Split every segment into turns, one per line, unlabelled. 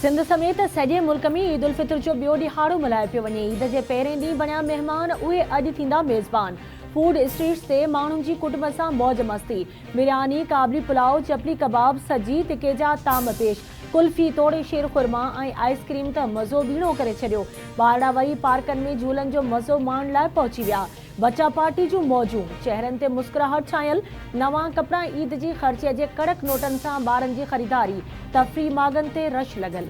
सिंध समेत सॼे मुल्क में ईद उल फितर जो ॿियो ॾिहाड़ो मल्हायो पियो वञे। ईद जे पहिरें ॾींहुं बणिया महिमान उहे अॼु थींदा मेज़बान। फूड स्ट्रीट्स ते माण्हुनि जी कुटुंब सां मौज मस्ती। बिरयानी, काबली पुलाव, चपली कबाब, सजी तिके जा ताम पेश, कुल्फी, तोड़े शेर खुरमा ऐं आइसक्रीम त मज़ो बीणो करे छॾियो। ॿारड़ा वरी पार्कनि में झूलनि जो मज़ो माणण लाइ पहुची विया। बच्चा पार्टी जूं मौजूं, चेहरनि ते मुस्कुराहट छायल। नवां कपिड़ा, ईद जी ख़र्चीअ जे कड़क नोटनि सां ॿारनि जी ख़रीदारी। तफ़री मागनि ते रश लॻल।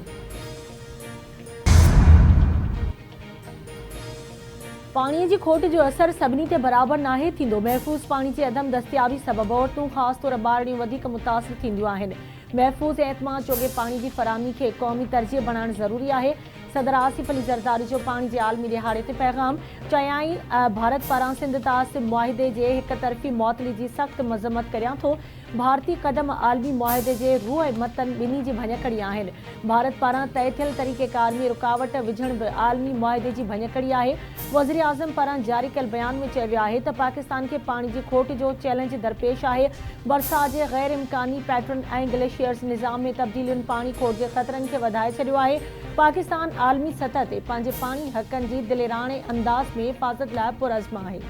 पाणीअ जी खोट जो असर सभिनी ते बराबर नाहे थींदो। महफ़ूज़ पाणी जी अदम दस्तियाबी सबबि औरतूं ख़ासि तौर ॿारड़ियूं वधीक मुतासिर थींदियूं आहिनि। महफ़ूज़ ऐं एतमाद जोॻे पाणी जी फ़राहमी खे क़ौमी तरजीह बणाइणु ज़रूरी आहे। सदर आसिफ अली ज़रदारी जो पाणी जे आलमी ॾिहाड़े ते पैगाम। चयाईं, भारत पारां सिंध तास मुआहिदे जे हिक तरफ़ी मुअतली जी सख़्त मज़म्मत करियां थो। भारतीय क़दम आलमी मुआहिदे जे रूह ऐं मतन ॿिन्ही जी भञकड़ी आहिनि। भारत पारां तइ थियल तरीक़ेकार में रुकावट विझण बि आलमी मुआहिदे जी भञकड़ी आहे। वज़ीर आज़म पारां जारी कयल बयान में चयो वियो आहे त पाकिस्तान खे पाणी जी खोट जो चैलेंज दरपेश आहे। बरसात जे गैर इम्कानी पैटर्न ऐं ग्लेशियर्स निज़ाम में तब्दीलियुनि पाणी खोट जे ख़तरनि खे वधाए छॾियो आहे। पाकिस्तान आलमी सतह ते पंहिंजे पाणी हक़नि जी दिलेराणे अंदाज़ में हिफ़ाज़त लाइ पुरज़्म आहे।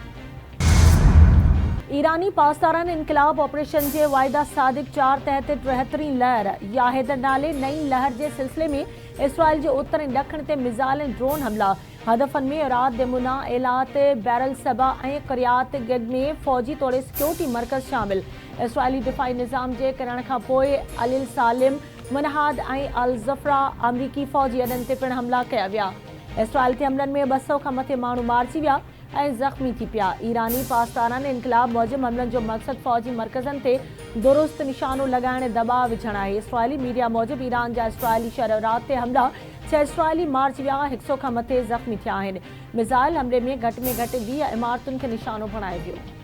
ईरानी पासदारनि इनक़लाब ऑपरेशन जे वाइदा सादिक 4 तहत 73 लहर या हैदर नाले नई लहर जे सिलसिले में इसराइल जे उत्तर ऐं ॾखण ते मिज़ाइल ऐं ड्रोन हमला। हदफ़नि में इराद, दिमुना, एलात, बैरल सबा ऐं क़रियात गॾ में फ़ौजी तौर सिक्योरिटी मर्कज़ शामिल। इसराइली दिफ़ाई निज़ाम जे किरण खां पोइ अलिल सालिम, मनहाद ऐं अल ज़फ़रा अमरीकी फ़ौजी अॾनि ते पिणु हमला कया विया। इसराइल ते हमलनि में 200 खां मथे माण्हू मारिजी विया ऐं ज़ख़्मी थी पिया। ईरानी पासदारनि इनक़लाब मूजिबि हमलनि जो मक़सदु फ़ौजी मर्कज़नि ते दुरुस्त निशानो लॻाइण, दॿाउ विझणु आहे। इसराइली मीडिया मूजिबि ईरान जा इसराइली शहरात ते हमला 6 इसराइली मारिजी विया, 100 खां मथे ज़ख़्मी थिया आहिनि। मिज़ाइल हमले में घटि में घटि 20 इमारतुनि खे निशानो बणायो वियो।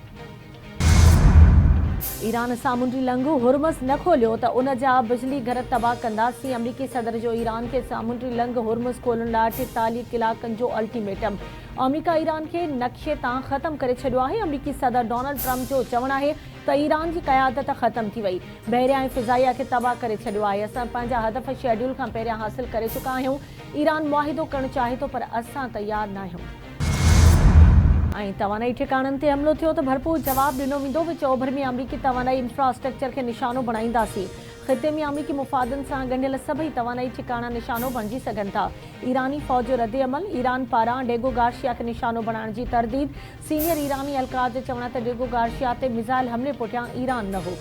ईरान सामुंडी लंघ हुरमज़ न खोलियो त उन जा बिजली घर तबाह कंदासीं। अमरीकी सदर जो ईरान खे सामुंडी लंघ हुरमज़ खोलण लाइ 48 कलाकनि जो अल्टीमेटम। अमरीका ईरान खे नक्शे तां ख़तमु करे छॾियो आहे। अमरीकी सदर डोनाल्ड ट्रंप जो चवणु आहे त ईरान जी क़यादत ख़तमु थी वई, बहरिया ऐं फ़िज़ाइया खे तबाह करे छॾियो आहे। असां पंहिंजा हदफ़ शेड्यूल खां पहिरियां हासिल करे चुका आहियूं। ईरान मुआहिदो करणु चाहे थो पर असां तयारु न आहियूं। ऐं तवानाई ठिकाणनि ते हमिलो थियो त भरपूर जवाबु ॾिनो वेंदो। विच ओभर में अमरीकी तवानाई इंफ्रास्ट्रक्चर खे निशानो बणाईंदासीं। ख़िते में अमरीकी मुफ़ादनि सां ॻंढियल सभई तवानाई ठिकाणा निशानो बणिजी सघनि था। ईरानी फ़ौज जो रद्द अमल। ईरान पारां डेगो गार्शिया खे निशानो बणाइण जी तरदीद। सीनियर ईरानी एहलकार जे चवण त डेगो गार्शिया ते मिज़ाइल हमले पुठियां ईरान न हो।